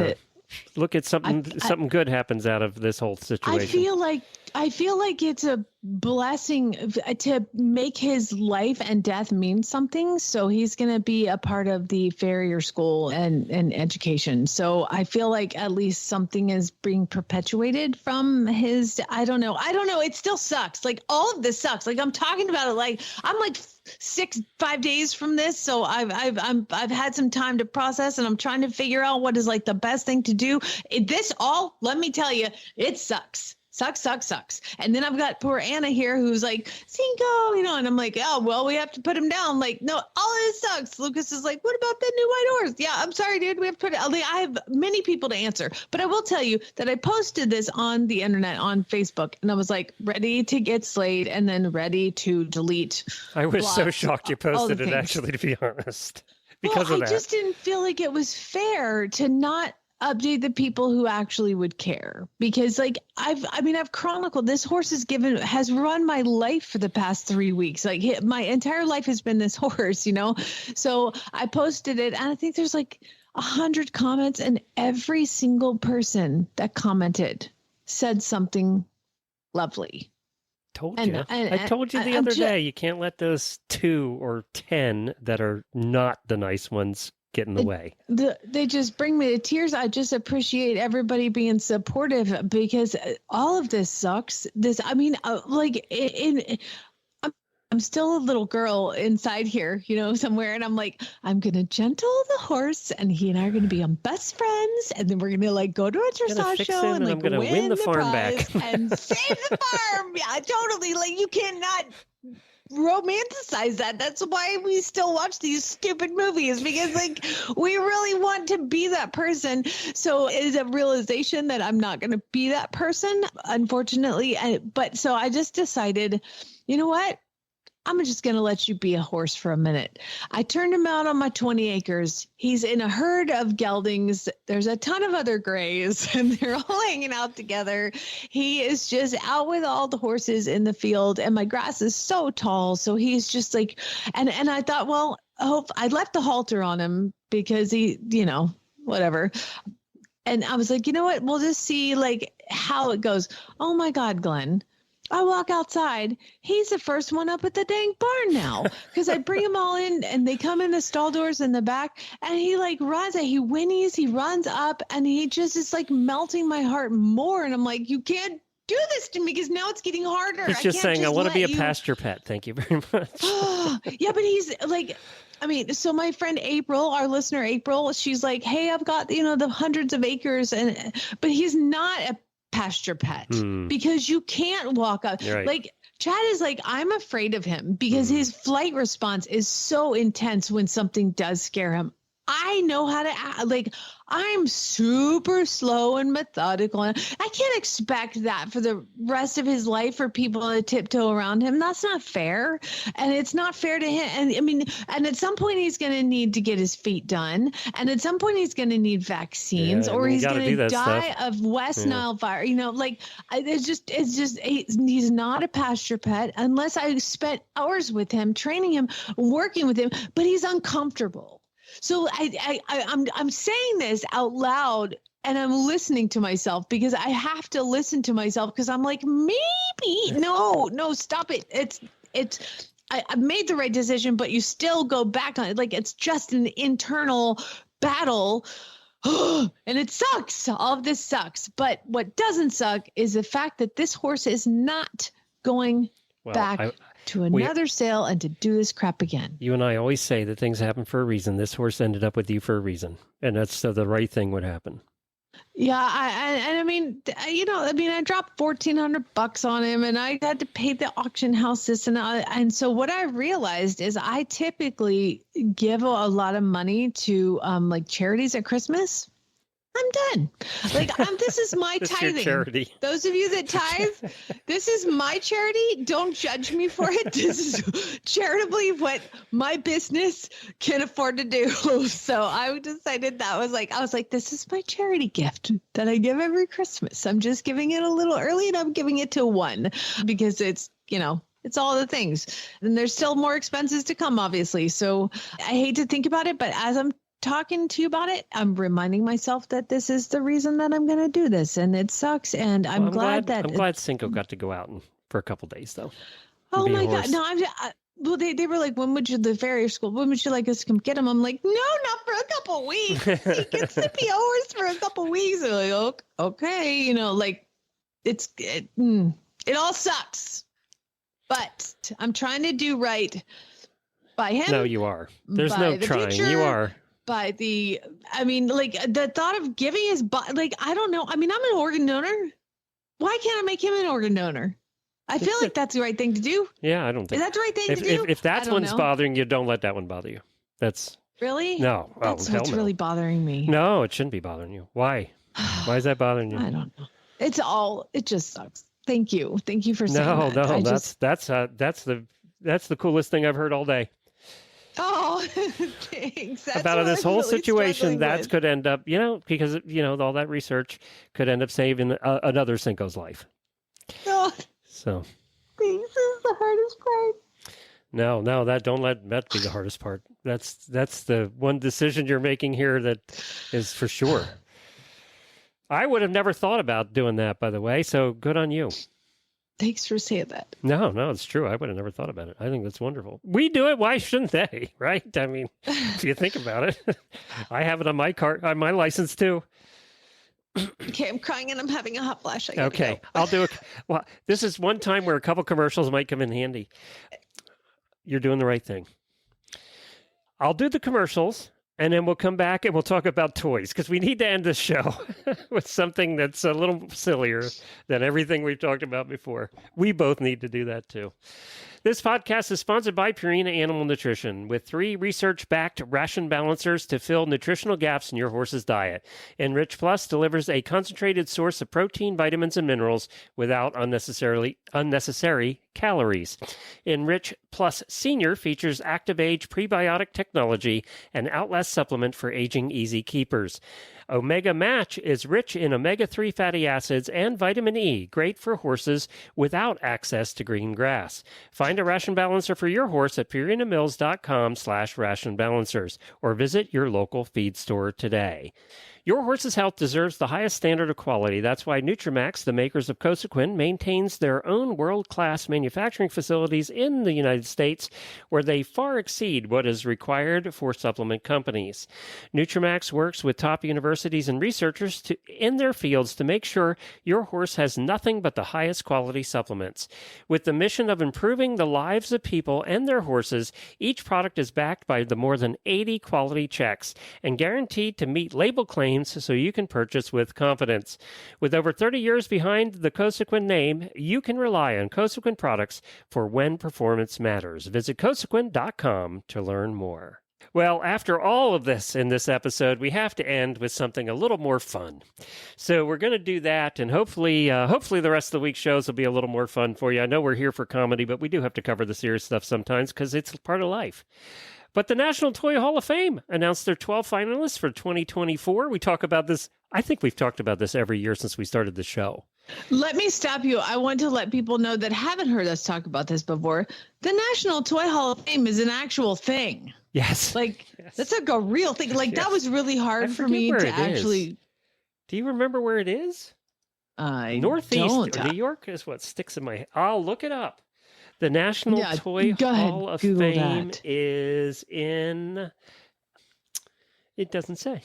look at something good happens out of this whole situation. I feel like it's a blessing to make his life and death mean something. So he's going to be a part of the farrier school and education. So I feel like at least something is being perpetuated from his, I don't know. It still sucks. Like, all of this sucks. Like, I'm talking about it. Like, I'm like 5 days from this. So I've had some time to process, and I'm trying to figure out what is like the best thing to do. Let me tell you, it sucks. Sucks. And then I've got poor Anna here who's like, Cinco, and I'm like, oh, well, we have to put him down. Like, no, all of this sucks. Lucas is like, what about that new white horse? Yeah, I'm sorry, dude. We have to put it. I have many people to answer, but I will tell you that I posted this on the internet, on Facebook, and I was like, ready to get slayed and then ready to delete. I was so shocked you posted it, actually, to be honest, because of that. I just didn't feel like it was fair to not update the people who actually would care, because like I've chronicled, this horse has run my life for the past 3 weeks. Like, my entire life has been this horse, so I posted it, and I think there's like 100 comments, and every single person that commented said something lovely. I told you the other day, you can't let those 2 or 10 that are not the nice ones get in the way. They just bring me to tears. I just appreciate everybody being supportive, because all of this sucks. I'm still a little girl inside here, somewhere. And I'm like, I'm going to gentle the horse, and he and I are going to be best friends. And then we're going to like go to a dressage show and like I'm going to win the farm back and save the farm. Yeah, totally. Like, you cannot romanticize that. That's why we still watch these stupid movies, because like we really want to be that person. So it is a realization that I'm not going to be that person, unfortunately. But so I just decided, you know what? I'm just going to let you be a horse for a minute. I turned him out on my 20 acres. He's in a herd of geldings. There's a ton of other grays, and they're all hanging out together. He is just out with all the horses in the field, and my grass is so tall. So he's just like, and I thought, well, I left the halter on him because he, whatever. And I was like, you know what? We'll just see like how it goes. Oh my God, Glenn. I walk outside. He's the first one up at the dang barn now because I bring them all in and they come in the stall doors in the back and he like runs, he whinnies, he runs up and he just is like melting my heart more. And I'm like, you can't do this to me because now it's getting harder. He's just saying, I want to be a pasture pet. Thank you very much. Yeah, but he's like, I mean, so my friend April, our listener April, she's like, hey, I've got, the hundreds of acres. But he's not a pasture pet because you can't walk up. Right. Like Chad is like, I'm afraid of him because his flight response is so intense when something does scare him. I know how to act. Like, I'm super slow and methodical. And I can't expect that for the rest of his life for people to tiptoe around him. That's not fair. And it's not fair to him. And I mean, and at some point he's going to need to get his feet done. And at some point he's going to need vaccines or he's going to die of West Nile fire. He's not a pasture pet unless I spent hours with him, training him, working with him, but he's uncomfortable. So I'm saying this out loud and I'm listening to myself because I have to listen to myself because I'm like, maybe no, stop it. I made the right decision, but you still go back on it. Like it's just an internal battle. And it sucks. All of this sucks. But what doesn't suck is the fact that this horse is not going back to another sale and to do this crap again. You and I always say that things happen for a reason. This horse ended up with you for a reason, and that's so the right thing would happen. Yeah, I dropped $1,400 on him, and I had to pay the auction house this, and so what I realized is I typically give a lot of money to like charities at Christmas. I'm done. Like, this is my tithing. Charity. Those of you that tithe, this is my charity. Don't judge me for it. This is charitably what my business can afford to do. So I decided I was like, this is my charity gift that I give every Christmas. I'm just giving it a little early and I'm giving it to one because it's, it's all the things. And there's still more expenses to come, obviously. So I hate to think about it, but as I'm talking to you about it, I'm reminding myself that this is the reason that I'm going to do this, and it sucks. And I'm glad Cinco got to go out for a couple days, though. Oh my God! No, they were like, when would you the farrier school? When would you like us to come get him? I'm like, no, not for a couple weeks. He gets to be a horse for a couple weeks. They're like, okay, it all sucks, but I'm trying to do right by him. No, you are. There's no trying. You are. By the thought of giving his body, like, I don't know. I mean, I'm an organ donor. Why can't I make him an organ donor? I feel like that's the right thing to do. Yeah, I don't think. Is that the right thing to do? If that one's bothering you, don't let that one bother you. That's really no. That's what's really bothering me. No, it shouldn't be bothering you. Why? Why is that bothering you? I don't know. It just sucks. Thank you for saying that. That's the coolest thing I've heard all day. Oh, thanks. That's about this whole really situation, that could end up, because, all that research could end up saving another Cinco's life. Oh, so. This is the hardest part. No, don't let that be the hardest part. That's the one decision you're making here that is for sure. I would have never thought about doing that, by the way, so good on you. Thanks for saying that. No, it's true. I would have never thought about it. I think that's wonderful. We do it. Why shouldn't they? Right? I mean, if you think about it, I have it on my card, on my license too. Okay, I'm crying and I'm having a hot flash. Okay, I'll do it. Well, this is one time where a couple commercials might come in handy. You're doing the right thing. I'll do the commercials. And then we'll come back and we'll talk about toys because we need to end this show with something that's a little sillier than everything we've talked about before. We both need to do that too. This podcast is sponsored by Purina Animal Nutrition with 3 research-backed ration balancers to fill nutritional gaps in your horse's diet. Enrich Plus delivers a concentrated source of protein, vitamins, and minerals without unnecessary calories. Enrich Plus Senior features Active Age prebiotic technology and Outlast supplement for aging easy keepers. Omega Match is rich in omega-3 fatty acids and vitamin E, great for horses without access to green grass. Find a ration balancer for your horse at purinaMills.com/ration balancers or visit your local feed store today. Your horse's health deserves the highest standard of quality. That's why Nutramax, the makers of Cosequin, maintains their own world-class manufacturing facilities in the United States, where they far exceed what is required for supplement companies. Nutramax works with top universities and researchers in their fields to make sure your horse has nothing but the highest quality supplements. With the mission of improving the lives of people and their horses, each product is backed by the more than 80 quality checks and guaranteed to meet label claims so you can purchase with confidence. With over 30 years behind the Cosequin name, you can rely on Cosequin products for when performance matters. Visit Cosequin.com to learn more. Well, after all of this in this episode, we have to end with something a little more fun. So we're going to do that, and hopefully the rest of the week's shows will be a little more fun for you. I know we're here for comedy, but we do have to cover the serious stuff sometimes because it's part of life. But the National Toy Hall of Fame announced their 12 finalists for 2024. We talk about this. I think we've talked about this every year since we started the show. Let me stop you. I want to let people know that haven't heard us talk about this before. The National Toy Hall of Fame is an actual thing. Yes. That's like a real thing. That was really hard for me to actually. Do you remember where it is? Northeast New York is what sticks in my head. I'll look it up. The National Toy Hall of Fame is in... It doesn't say.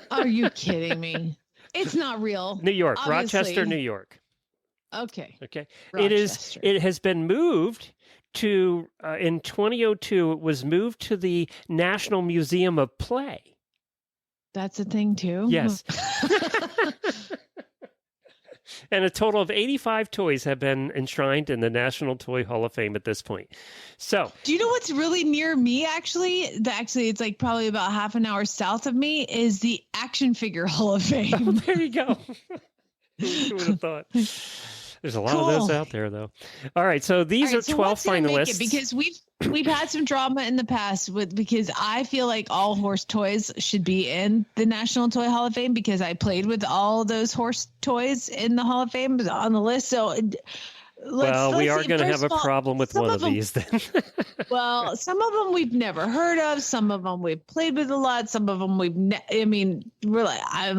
Are you kidding me? It's not real. New York, obviously. Rochester, New York. Okay. Rochester. It has been moved to, in 2002, it was moved to the National Museum of Play. That's a thing too? Yes. And a total of 85 toys have been enshrined in the National Toy Hall of Fame at this point. So, do you know what's really near me, actually? It's like probably about half an hour south of me, is the Action Figure Hall of Fame. Oh, there you go. Who would have thought? There's a lot of those out there, though. All right, so these are 12 finalists. Because we've had some drama in the past because I feel like all horse toys should be in the National Toy Hall of Fame because I played with all those horse toys in the Hall of Fame on the list. So we are going to have a problem with one of these then. Well, some of them we've never heard of. Some of them we've played with a lot. Some of them I'm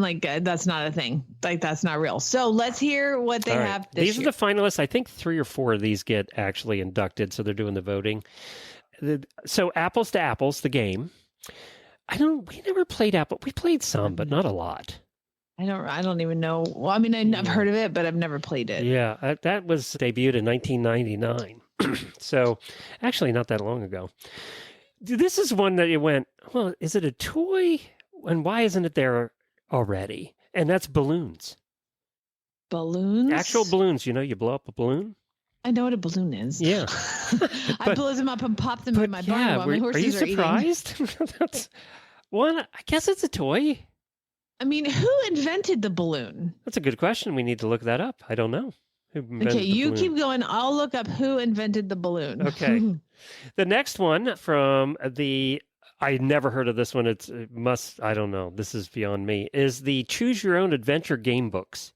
like, that's not a thing. Like, that's not real. So let's hear what they have this These year. are the finalists. I think 3 or 4 of these get actually inducted, so they're doing the voting. So Apples to Apples, the game. We never played Apple. We played some, but not a lot. I don't even know. Well, I mean, I've heard of it, but I've never played it. Yeah, that was debuted in 1999. So actually not that long ago. This is one that you went, well, is it a toy? And why isn't it there already? And that's balloons. Balloons? Actual balloons. You blow up a balloon? I know what a balloon is. Yeah. I blow them up and pop them in my barn while my horses are you surprised? That's one. I guess it's a toy. I mean, who invented the balloon? That's a good question. We need to look that up. I don't know. Okay, you keep going. I'll look up who invented the balloon. Okay. The next one from I never heard of this one. I don't know. This is beyond me. Is the Choose Your Own Adventure game books.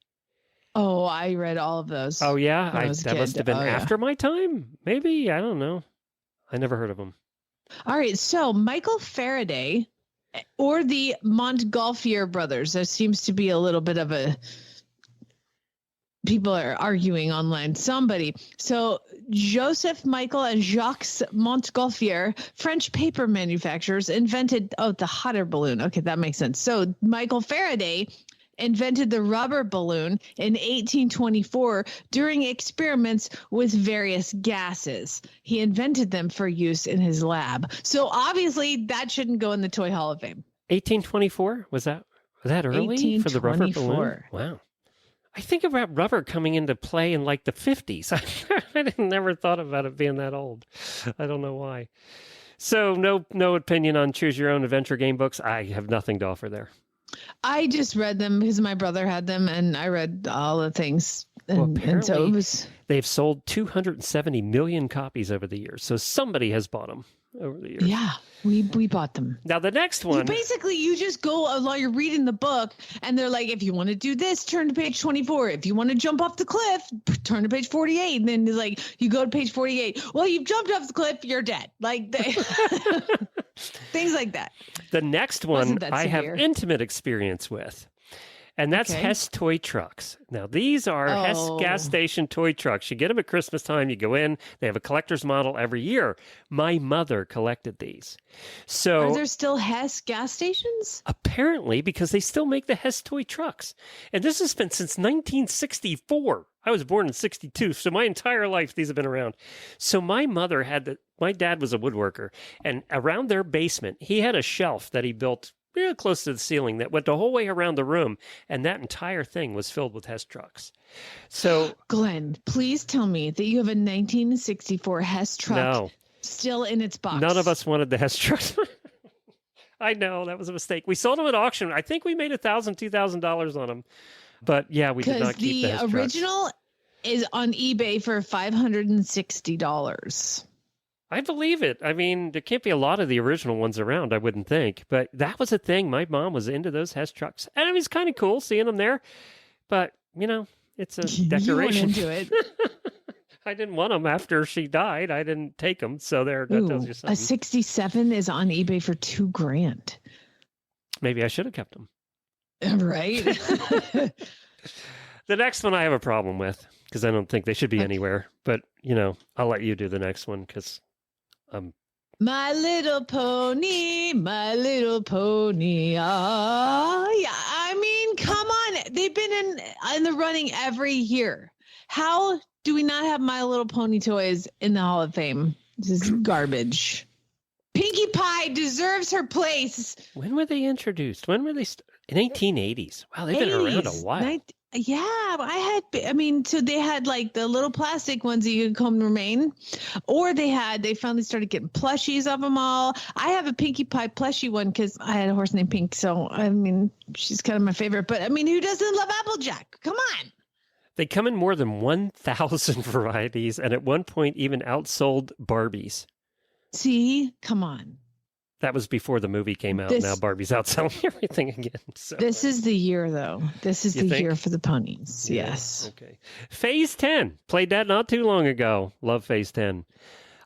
Oh, I read all of those. Oh, yeah? That must have been after my time? Maybe? I don't know. I never heard of them. All right. So Michael Faraday or the Montgolfier brothers. There seems to be a little bit of people are arguing online. So Joseph, Michael, and Jacques Montgolfier, French paper manufacturers, invented the hot air balloon. Okay, that makes sense. So Michael Faraday invented the rubber balloon in 1824 during experiments with various gases. He invented them for use in his lab. So obviously that shouldn't go in the Toy Hall of Fame. 1824? Was that early for the rubber balloon? Wow. I think about rubber coming into play in like the 50s. I never thought about it being that old. I don't know why. So no opinion on Choose Your Own Adventure game books. I have nothing to offer there. I just read them because my brother had them, and I read all the things. And so it was. They've sold 270 million copies over the years. So somebody has bought them over the years. Yeah, we bought them. Now, the next one. You just go while you're reading the book, and they're like, if you want to do this, turn to page 24. If you want to jump off the cliff, turn to page 48. And then it's like, you go to page 48. Well, you've jumped off the cliff, you're dead. Like, things like that. The next one I have intimate experience with. And that's Hess toy trucks. Now, these are Hess gas station toy trucks. You get them at Christmas time. You go in. They have a collector's model every year. My mother collected these. So, are there still Hess gas stations? Apparently, because they still make the Hess toy trucks. And this has been since 1964. I was born in 62, so my entire life these have been around. So my mother my dad was a woodworker, and around their basement, he had a shelf that he built real close to the ceiling that went the whole way around the room, and that entire thing was filled with Hess trucks. So, Glenn, please tell me that you have a 1964 Hess truck still in its box. None of us wanted the Hess trucks. I know, that was a mistake. We sold them at auction. I think we made $1,000, $2,000 on them. But yeah, we did not keep the Hess trucks. The original is on eBay for $560. I believe it. I mean, there can't be a lot of the original ones around, I wouldn't think. But that was a thing. My mom was into those Hess trucks. And it was kind of cool seeing them there. But, it's a decoration. You went into it. I didn't want them after she died. I didn't take them. So that tells you something. A 67 is on eBay for $2,000. Maybe I should have kept them. Right? The next one I have a problem with because I don't think they should be anywhere. But, I'll let you do the next one because... My little pony, my little pony. Oh, yeah. I mean, come on. They've been in the running every year. How do we not have My Little Pony toys in the Hall of Fame? This is garbage. Pinkie Pie deserves her place. When were they introduced? When were they? In 1880s. Wow, they've been around a while. So they had like the little plastic ones that you could comb and remain, or they finally started getting plushies of them all. I have a Pinkie Pie plushie one because I had a horse named Pink. So, she's kind of my favorite, but who doesn't love Applejack? Come on. They come in more than 1,000 varieties and at one point even outsold Barbies. See, come on. That was before the movie came out. Now Barbie's outselling everything again. So. This is the year, though. This is year for the ponies. Yeah. Yes. Okay. Phase 10. Played that not too long ago. Love Phase 10.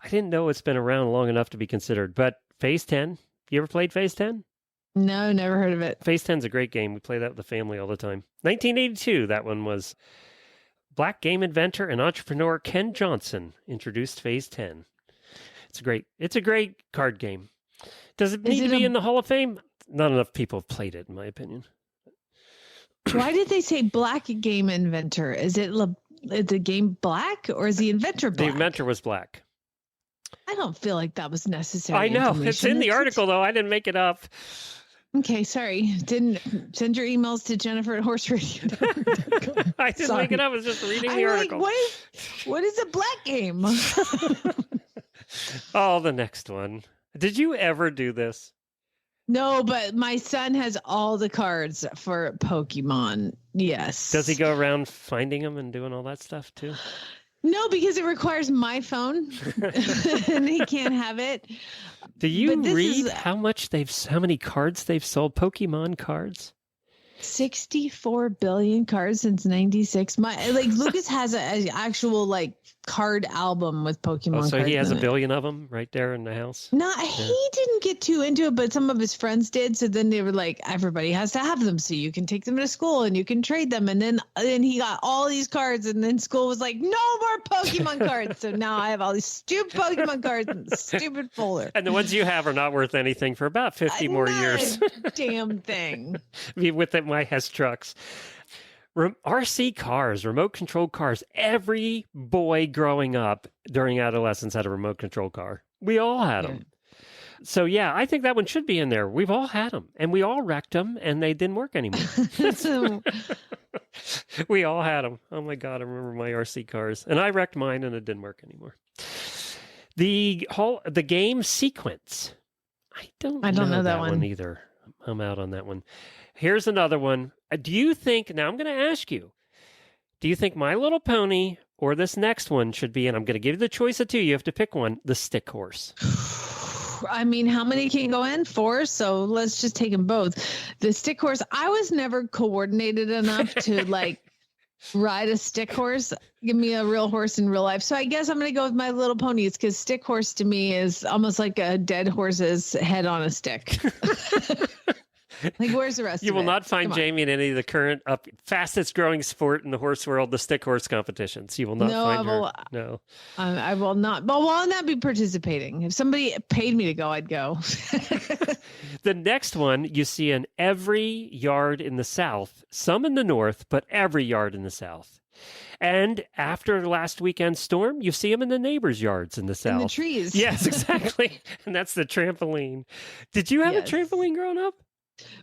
I didn't know it's been around long enough to be considered, but Phase 10. You ever played Phase 10? No, never heard of it. Phase 10's a great game. We play that with the family all the time. 1982, that one was. Black game inventor and entrepreneur Ken Johnson introduced Phase 10. It's a great card game. Does it need to be in the Hall of Fame? Not enough people have played it, in my opinion. Why did they say black game inventor? Is it the game black or is the inventor black? The inventor was black. I don't feel like that was necessary. I know. It's in the article, though. I didn't make it up. Okay, sorry. Didn't send your emails to Jennifer at Horse Radio. I didn't make it up. I was just reading the article. What is a black game? Oh, the next one. Did you ever do this? No, but my son has all the cards for Pokemon. Yes. Does he go around finding them and doing all that stuff too? No, because it requires my phone and he can't have it. Do you read how many cards they've sold? Pokemon cards? 64 billion cards since 96. Lucas has an actual card album with Pokemon cards. So he has a billion of them right there in the house? No, he didn't get too into it, but some of his friends did. So then they were like, everybody has to have them. So you can take them to school and you can trade them. And then he got all these cards. And then school was like, no more Pokemon cards. So now I have all these stupid Pokemon cards in the stupid folder. And the ones you have are not worth anything for about 50 more years. Damn thing. With my Hess trucks. RC cars, remote control cars. Every boy growing up during adolescence had a remote control car. We all had them. So yeah, I think that one should be in there. We've all had them and we all wrecked them and they didn't work anymore. We all had them. Oh my God. I remember my RC cars and I wrecked mine and it didn't work anymore. The game Sequence. I don't know that one either. I'm out on that one. Here's another one. Do you think, now I'm going to ask you, Do you think My Little Pony or this next one should be, and I'm going to give you the choice of two, you have to pick one, the stick horse? I mean, how many can go in? 4. So let's just take them both. The stick horse, I was never coordinated enough to like ride a stick horse. Give me a real horse in real life. So I guess I'm going to go with My Little Ponies because stick horse to me is almost like a dead horse's head on a stick. Like, where's the rest You of will it? not find Jamie in any of the current fastest growing sport in the horse world, the stick horse competitions. You will not find her. No. I will not. But will not be participating. If somebody paid me to go, I'd go. The next one you see in every yard in the South, some in the North, but every yard in the South. And after last weekend's storm, you see them in the neighbors' yards in the South. In the trees. Yes, exactly. And that's the trampoline. Did you have a trampoline growing up?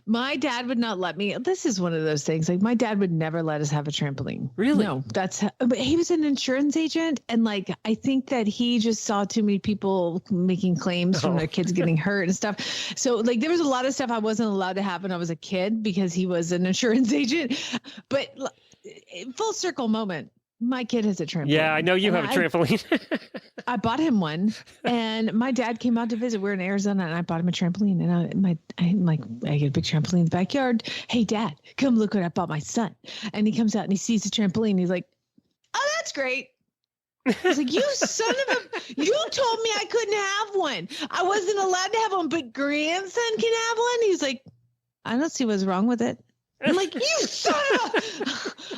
My dad would not let me. This is one of those things. Like, my dad would never let us have a trampoline. Really? No, but he was an insurance agent. And like, I think that he just saw too many people making claims from their kids getting hurt and stuff. So like, there was a lot of stuff I wasn't allowed to have when I was a kid because he was an insurance agent. But full circle moment. My kid has a trampoline. Yeah, I know you have a trampoline. I bought him one, and my dad came out to visit. We're in Arizona, and I bought him a trampoline. And I'm like, I get a big trampoline in the backyard. Hey, Dad, come look what I bought my son. And he comes out and he sees the trampoline. He's like, oh, that's great. I was like, you son of a, you told me I couldn't have one. I wasn't allowed to have one, but grandson can have one. He's like, I don't see what's wrong with it. I'm like, you son of a,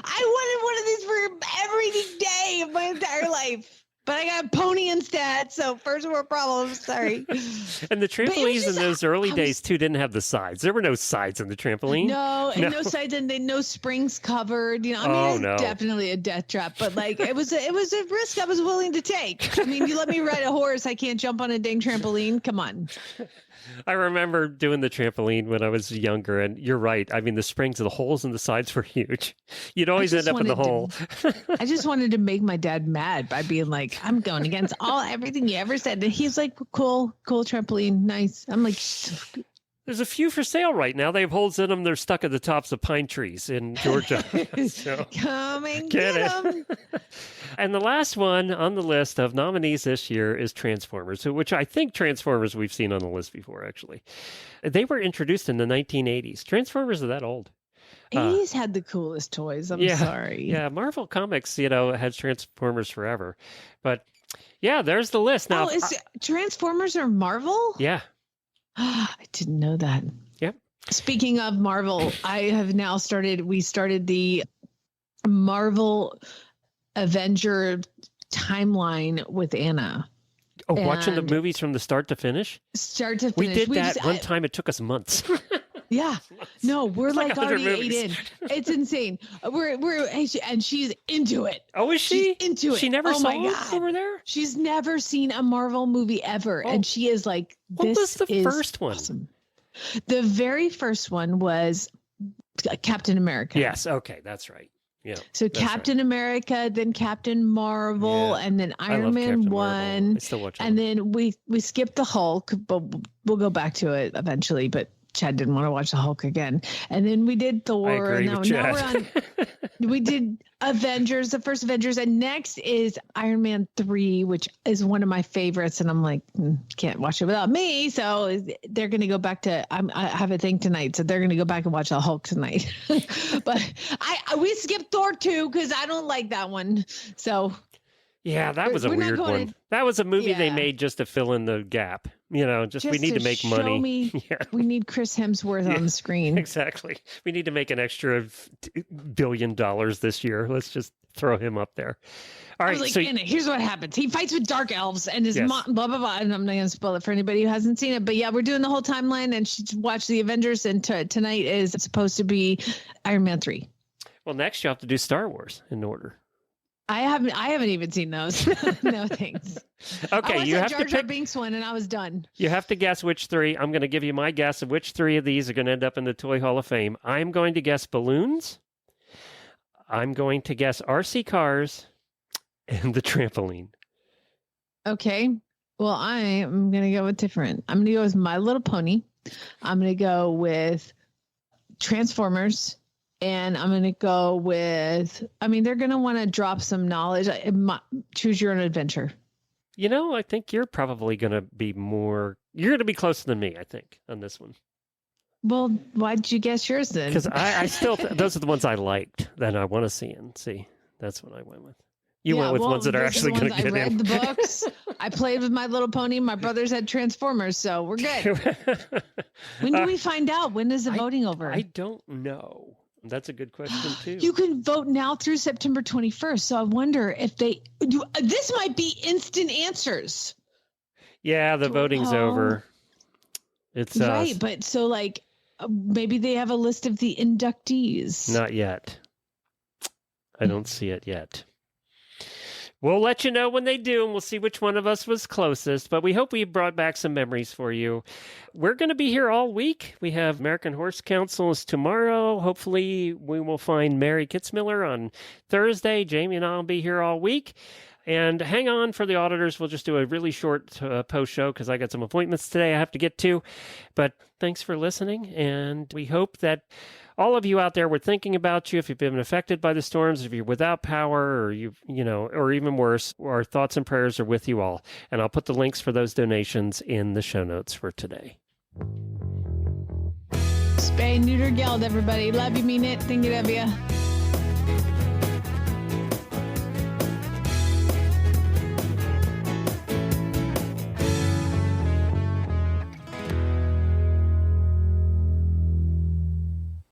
I wanted one of these for every day of my entire life, but I got a pony instead. So first world problems. Sorry. And the trampolines in those early days too didn't have the sides. There were no sides in the trampoline. No sides, and then no springs covered. You know, I mean, it's definitely a death trap, but like it was a risk I was willing to take. I mean, you let me ride a horse, I can't jump on a dang trampoline. Come on. I remember doing the trampoline when I was younger, and you're right. I mean, the springs of the holes in the sides were huge. You'd always end up in the hole. I just wanted to make my dad mad by being like, I'm going against everything you ever said. And he's like, cool trampoline. Nice. I'm like, there's a few for sale right now. They have holes in them. They're stuck at the tops of pine trees in Georgia. So, come and get them. And the last one on the list of nominees this year is Transformers, which I think Transformers we've seen on the list before, actually. They were introduced in the 1980s. Transformers are that old. 80s had the coolest toys. I'm sorry. Yeah, Marvel Comics, has Transformers forever. But yeah, there's the list. Now, Transformers are Marvel? Yeah. I didn't know that. Yep. Speaking of Marvel, we started the Marvel Avenger timeline with Anna. Oh, watching the movies from the start to finish? Start to finish. We did that one time. It took us months. Yeah. No, we're like already movies. 8 in. It's insane. And she's into it. Oh, is she? She's into it. She never saw it over there? She's never seen a Marvel movie ever. And she is like, this is what was the first one? Awesome. The very first one was Captain America. Yes. Okay. That's right. Yeah. So Captain America, then Captain Marvel, and then Iron Man 1. I still watch it. And then we skipped the Hulk, but we'll go back to it eventually. But Chad didn't want to watch the Hulk again. And then we did Thor. I agree with Chad. We did Avengers, the first Avengers. And next is Iron Man 3, which is one of my favorites. And I'm like, can't watch it without me. So they're going to go back to, I have a thing tonight. So they're going to go back and watch the Hulk tonight. But we skipped Thor 2 because I don't like that one. So. Yeah, that was a weird one. That was a movie they made just to fill in the gap. Just we need to make money. We need Chris Hemsworth on the screen. Exactly. We need to make an extra $1 billion this year. Let's just throw him up there. All right. So here's what happens. He fights with dark elves and his mom, blah, blah, blah. And I'm not going to spoil it for anybody who hasn't seen it. But yeah, we're doing the whole timeline and she watched the Avengers. And tonight is supposed to be Iron Man 3. Well, next you have to do Star Wars in order. I haven't even seen those. No thanks. Okay, you have Jar to Jar pick. Binks one, and I was done. You have to guess which 3. I'm going to give you my guess of which 3 of these are going to end up in the Toy Hall of Fame. I'm going to guess balloons. I'm going to guess RC cars, and the trampoline. Okay. Well, I am going to go with different. I'm going to go with My Little Pony. I'm going to go with Transformers. And I'm going to go with, I mean, they're going to want to drop some knowledge. Choose your own adventure. You know, I think you're probably going to be you're going to be closer than me, I think, on this one. Well, why'd you guess yours then? Because I still, those are the ones I liked that I want to see and see. That's what I went with. You went with ones that are actually going to get in. I read the books. I played with My Little Pony. My brothers had Transformers, so we're good. When do we find out? When is the voting over? I don't know. That's a good question, too. You can vote now through September 21st. So I wonder if this might be instant answers. Yeah, the voting's over. It's right. But so like maybe they have a list of the inductees. Not yet. I don't see it yet. We'll let you know when they do, and we'll see which one of us was closest. But we hope we brought back some memories for you. We're going to be here all week. We have American Horse Councils tomorrow. Hopefully, we will find Mary Kitzmiller on Thursday. Jamie and I will be here all week. And hang on for the auditors. We'll just do a really short post show because I got some appointments today I have to get to. But thanks for listening. And we hope that all of you out there were thinking about you. If you've been affected by the storms, if you're without power, or or even worse, our thoughts and prayers are with you all. And I'll put the links for those donations in the show notes for today. Spay, neuter, geld, everybody. Love you, mean it. Thinking of you.